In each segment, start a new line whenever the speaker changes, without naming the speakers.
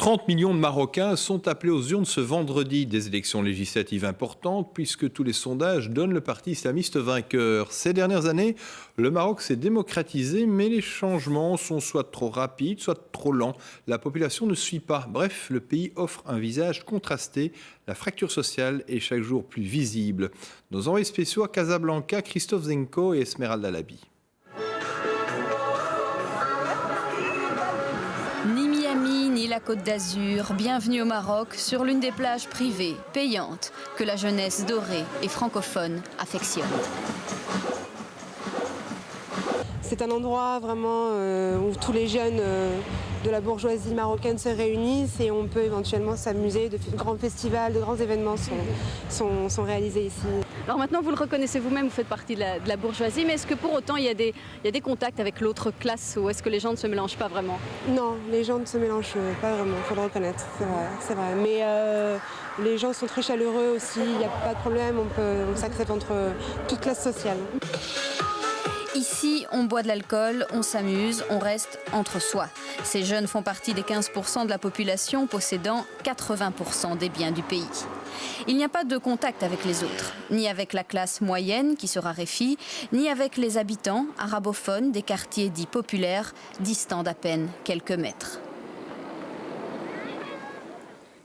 30 millions de Marocains sont appelés aux urnes ce vendredi. Des élections législatives importantes puisque tous les sondages donnent le parti islamiste vainqueur. Ces dernières années, le Maroc s'est démocratisé, mais les changements sont soit trop rapides, soit trop lents. La population ne suit pas. Bref, le pays offre un visage contrasté. La fracture sociale est chaque jour plus visible. Nos envoyés spéciaux à Casablanca, Christophe Zenko et Esmeralda Labi.
Ni Miami, ni la Côte d'Azur, bienvenue au Maroc sur l'une des plages privées, payantes, que la jeunesse dorée et francophone affectionne.
C'est un endroit vraiment où tous les jeunes de la bourgeoisie marocaine se réunissent et on peut éventuellement s'amuser. De grands festivals, de grands événements sont réalisés ici.
Alors maintenant, vous le reconnaissez vous-même, vous faites partie de la bourgeoisie, mais est-ce que pour autant il y a des contacts avec l'autre classe ou est-ce que les gens ne se mélangent pas vraiment?
Non, les gens ne se mélangent pas vraiment, il faut le reconnaître, c'est vrai. Mais les gens sont très chaleureux aussi, il n'y a pas de problème, on s'accepte entre toutes classes sociales.
Ici, on boit de l'alcool, on s'amuse, on reste entre soi. Ces jeunes font partie des 15% de la population possédant 80% des biens du pays. Il n'y a pas de contact avec les autres, ni avec la classe moyenne qui se raréfie, ni avec les habitants arabophones des quartiers dits populaires, distants d'à peine quelques mètres.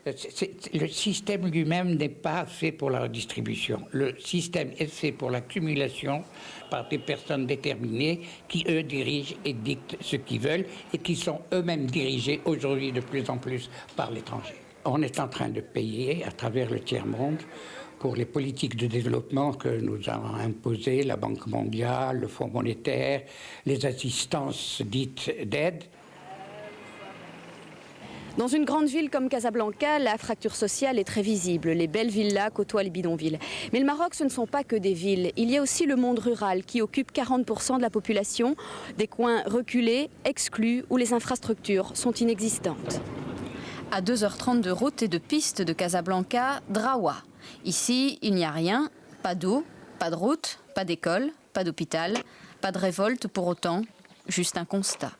Le système lui-même n'est pas fait pour la redistribution. Le système est fait pour l'accumulation par des personnes déterminées qui, eux, dirigent et dictent ce qu'ils veulent et qui sont eux-mêmes dirigés aujourd'hui de plus en plus par l'étranger. On est en train de payer à travers le tiers-monde pour les politiques de développement que nous avons imposées, la Banque mondiale, le Fonds monétaire, les assistances dites d'aide.
Dans une grande ville comme Casablanca, la fracture sociale est très visible. Les belles villas côtoient les bidonvilles. Mais le Maroc, ce ne sont pas que des villes. Il y a aussi le monde rural qui occupe 40% de la population, des coins reculés, exclus, où les infrastructures sont inexistantes.
À 2h30 de route et de piste de Casablanca, Draoua. Ici, il n'y a rien, pas d'eau, pas de route, pas d'école, pas d'hôpital, pas de révolte pour autant, juste un constat.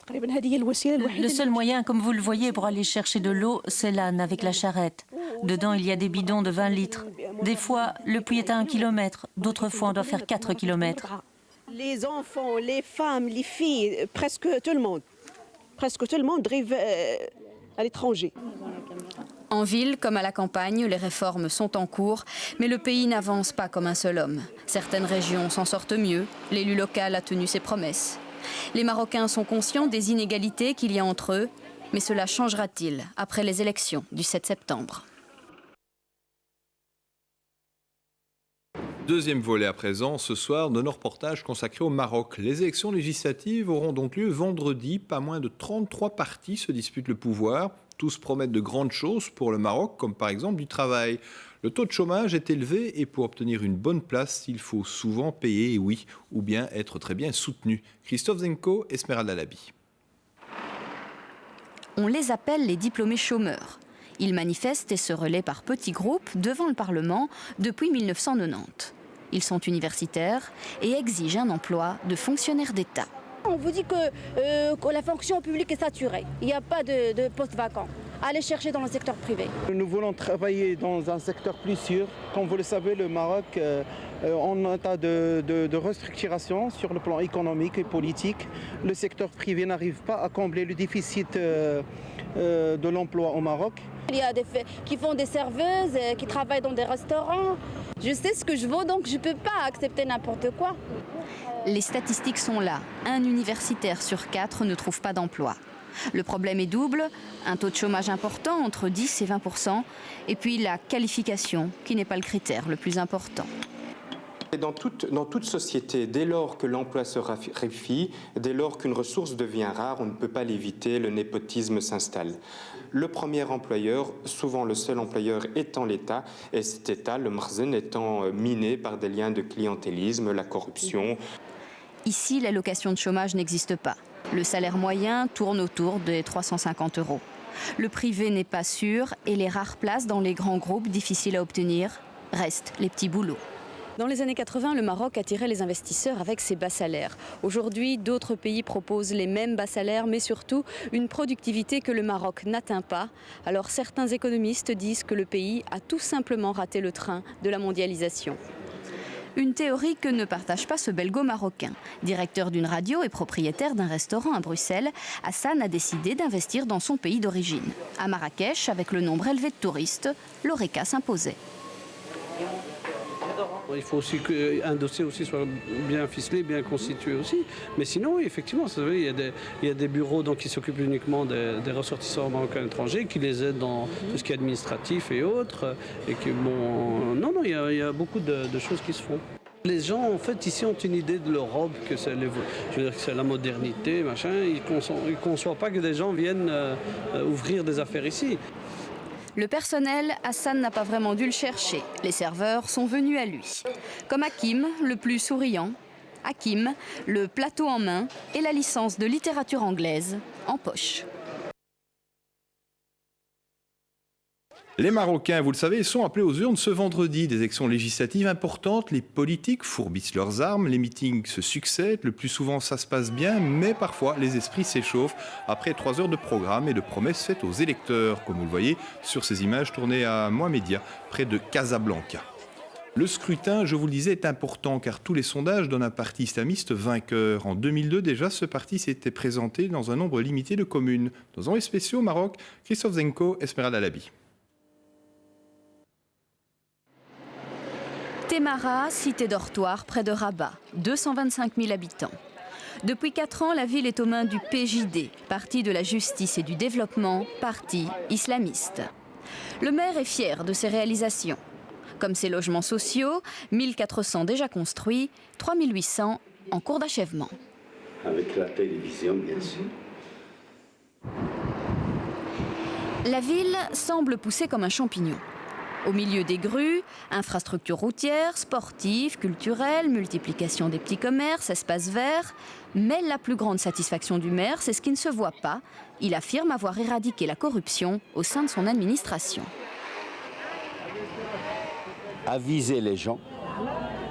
Le seul moyen, comme vous le voyez, pour aller chercher de l'eau, c'est l'âne avec la charrette. Dedans, il y a des bidons de 20 litres. Des fois, le puits est à 1 kilomètre. D'autres fois, on doit faire 4 kilomètres.
Les enfants, les femmes, les filles, presque tout le monde drive à l'étranger.
En ville comme à la campagne, les réformes sont en cours, mais le pays n'avance pas comme un seul homme. Certaines régions s'en sortent mieux, l'élu local a tenu ses promesses. Les Marocains sont conscients des inégalités qu'il y a entre eux, mais cela changera-t-il après les élections du 7 septembre?
Deuxième volet à présent, ce soir, de nos reportages consacrés au Maroc. Les élections législatives auront donc lieu vendredi. Pas moins de 33 partis se disputent le pouvoir. Tous promettent de grandes choses pour le Maroc, comme par exemple du travail. Le taux de chômage est élevé et pour obtenir une bonne place, il faut souvent payer, oui, ou bien être très bien soutenu. Christophe Zenko, Esmeralda Labi.
On les appelle les diplômés chômeurs. Ils manifestent et se relaient par petits groupes devant le Parlement depuis 1990. Ils sont universitaires et exigent un emploi de fonctionnaire d'État.
On vous dit que la fonction publique est saturée. Il n'y a pas de poste vacant. Allez chercher dans le secteur privé.
Nous voulons travailler dans un secteur plus sûr. Comme vous le savez, le Maroc est en état de restructuration sur le plan économique et politique. Le secteur privé n'arrive pas à combler le déficit de l'emploi au Maroc.
Il y a des qui font des serveuses, qui travaillent dans des restaurants. Je sais ce que je vaux, donc je ne peux pas accepter n'importe quoi.
Les statistiques sont là. Un universitaire sur 4 ne trouve pas d'emploi. Le problème est double, un taux de chômage important, entre 10 et 20%, et puis la qualification, qui n'est pas le critère le plus important.
Dans toute société, dès lors que l'emploi se raréfie, dès lors qu'une ressource devient rare, on ne peut pas l'éviter, le népotisme s'installe. Le premier employeur, souvent le seul employeur, étant l'État, et cet État, le Makhzen, étant miné par des liens de clientélisme, la corruption.
Ici, l'allocation de chômage n'existe pas. Le salaire moyen tourne autour des 350 €. Le privé n'est pas sûr et les rares places dans les grands groupes difficiles à obtenir restent les petits boulots.
Dans les années 80, le Maroc attirait les investisseurs avec ses bas salaires. Aujourd'hui, d'autres pays proposent les mêmes bas salaires, mais surtout une productivité que le Maroc n'atteint pas. Alors certains économistes disent que le pays a tout simplement raté le train de la mondialisation. Une théorie que ne partage pas ce belgo-marocain. Directeur d'une radio et propriétaire d'un restaurant à Bruxelles, Hassan a décidé d'investir dans son pays d'origine. À Marrakech, avec le nombre élevé de touristes, l'Horeca s'imposait.
Il faut aussi qu'un dossier aussi soit bien ficelé, bien constitué aussi. Mais sinon, oui, effectivement, vous savez, il y a des bureaux donc, qui s'occupent uniquement des ressortissants marocains étrangers, qui les aident dans tout ce qui est administratif et autres. Et que, bon, non, il y a beaucoup de choses qui se font. Les gens, en fait, ici ont une idée de l'Europe, que c'est la modernité, machin. Ils ne conçoivent pas que des gens viennent ouvrir des affaires ici.
Le personnel, Hassan n'a pas vraiment dû le chercher. Les serveurs sont venus à lui. Comme Hakim, le plus souriant. Hakim, le plateau en main et la licence de littérature anglaise en poche.
Les Marocains, vous le savez, sont appelés aux urnes ce vendredi. Des élections législatives importantes, les politiques fourbissent leurs armes, les meetings se succèdent, le plus souvent ça se passe bien, mais parfois les esprits s'échauffent après 3 heures de programme et de promesses faites aux électeurs, comme vous le voyez sur ces images tournées à Mohamedia, près de Casablanca. Le scrutin, je vous le disais, est important car tous les sondages donnent un parti islamiste vainqueur. En 2002 déjà, ce parti s'était présenté dans un nombre limité de communes. Dans Envoyés spéciaux au Maroc, Christophe Zenko, Esmeralda Labi.
Témara, cité dortoir près de Rabat, 225 000 habitants. Depuis 4 ans, la ville est aux mains du PJD, Parti de la justice et du développement, parti islamiste. Le maire est fier de ses réalisations. Comme ses logements sociaux, 1400 déjà construits, 3800 en cours d'achèvement.
Avec la télévision, bien sûr.
La ville semble pousser comme un champignon. Au milieu des grues, infrastructures routières, sportives, culturelles, multiplication des petits commerces, espaces verts. Mais la plus grande satisfaction du maire, c'est ce qui ne se voit pas. Il affirme avoir éradiqué la corruption au sein de son administration.
Aviser les gens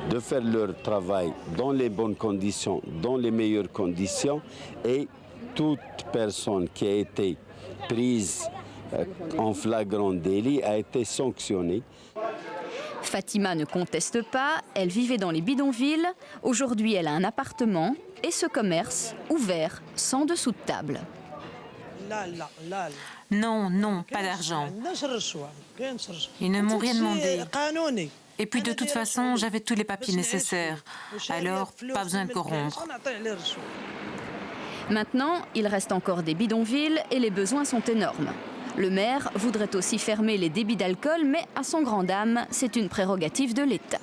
de faire leur travail dans les bonnes conditions, dans les meilleures conditions, et toute personne qui a été prise en flagrant délit a été sanctionnée.
Fatima ne conteste pas, elle vivait dans les bidonvilles. Aujourd'hui, elle a un appartement et ce commerce ouvert sans dessous de table.
Non, pas d'argent. Ils ne m'ont rien demandé. Et puis de toute façon, j'avais tous les papiers nécessaires. Alors, pas besoin de corrompre.
Maintenant, il reste encore des bidonvilles et les besoins sont énormes. Le maire voudrait aussi fermer les débits d'alcool, mais à son grand dam, c'est une prérogative de l'État.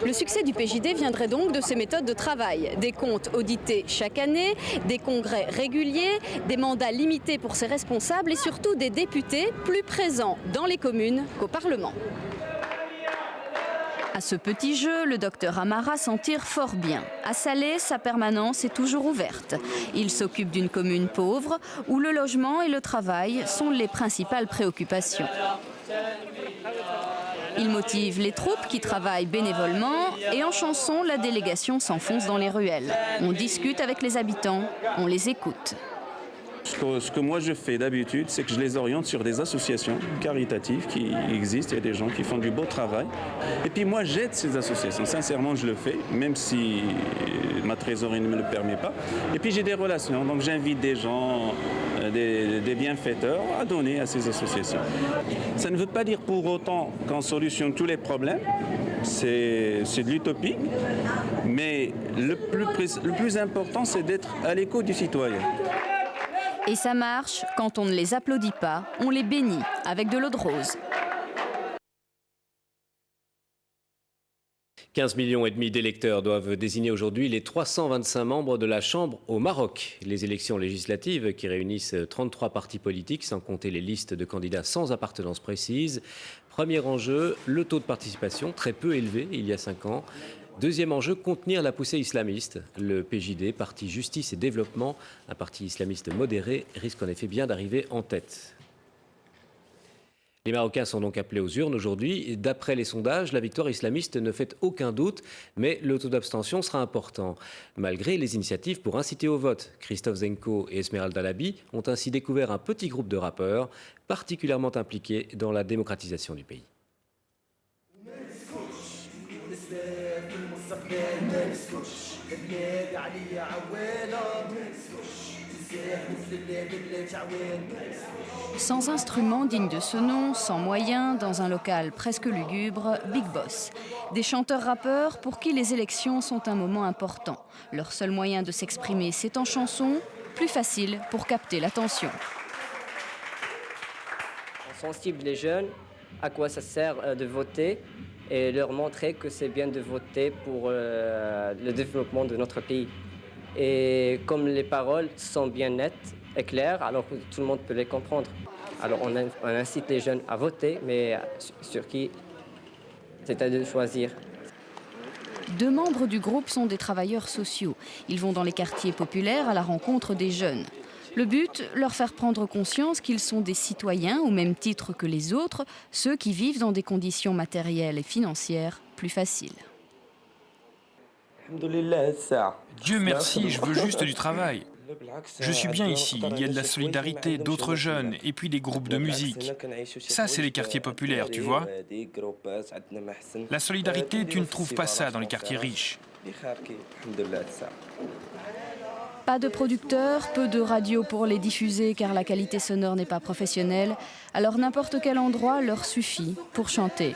Le succès du PJD viendrait donc de ses méthodes de travail. Des comptes audités chaque année, des congrès réguliers, des mandats limités pour ses responsables et surtout des députés plus présents dans les communes qu'au Parlement. À ce petit jeu, le docteur Amara s'en tire fort bien. À Salé, sa permanence est toujours ouverte. Il s'occupe d'une commune pauvre où le logement et le travail sont les principales préoccupations. Il motive les troupes qui travaillent bénévolement et en chanson, la délégation s'enfonce dans les ruelles. On discute avec les habitants, on les écoute.
Ce que moi je fais d'habitude, c'est que je les oriente sur des associations caritatives qui existent. Il y a des gens qui font du beau travail. Et puis moi j'aide ces associations. Sincèrement, je le fais, même si ma trésorerie ne me le permet pas. Et puis j'ai des relations, donc j'invite des gens, des bienfaiteurs à donner à ces associations. Ça ne veut pas dire pour autant qu'on solutionne tous les problèmes. C'est de l'utopie. Mais le plus important, c'est d'être à l'écoute du citoyen.
Et ça marche, quand on ne les applaudit pas, on les bénit avec de l'eau de rose.
15,5 millions d'électeurs doivent désigner aujourd'hui les 325 membres de la Chambre au Maroc. Les élections législatives qui réunissent 33 partis politiques, sans compter les listes de candidats sans appartenance précise. Premier enjeu, le taux de participation, très peu élevé il y a 5 ans. Deuxième enjeu, contenir la poussée islamiste. Le PJD, Parti Justice et Développement, un parti islamiste modéré, risque en effet bien d'arriver en tête. Les Marocains sont donc appelés aux urnes aujourd'hui. D'après les sondages, la victoire islamiste ne fait aucun doute, mais le taux d'abstention sera important. Malgré les initiatives pour inciter au vote, Christophe Zenko et Esmeralda Labi ont ainsi découvert un petit groupe de rappeurs particulièrement impliqués dans la démocratisation du pays.
Sans instrument digne de ce nom, sans moyens, dans un local presque lugubre, Big Boss. Des chanteurs-rappeurs pour qui les élections sont un moment important. Leur seul moyen de s'exprimer, c'est en chanson, plus facile pour capter l'attention.
On sensibilise les jeunes à quoi ça sert de voter et leur montrer que c'est bien de voter pour le développement de notre pays. Et comme les paroles sont bien nettes et claires, alors que tout le monde peut les comprendre. Alors on incite les jeunes à voter, mais sur qui c'est à eux de choisir.
2 membres du groupe sont des travailleurs sociaux. Ils vont dans les quartiers populaires à la rencontre des jeunes. Le but, leur faire prendre conscience qu'ils sont des citoyens au même titre que les autres, ceux qui vivent dans des conditions matérielles et financières plus faciles.
Dieu merci, je veux juste du travail. Je suis bien ici, il y a de la solidarité, d'autres jeunes, et puis des groupes de musique. Ça, c'est les quartiers populaires, tu vois. La solidarité, tu ne trouves pas ça dans les quartiers riches.
Pas de producteurs, peu de radios pour les diffuser car la qualité sonore n'est pas professionnelle. Alors n'importe quel endroit leur suffit pour chanter.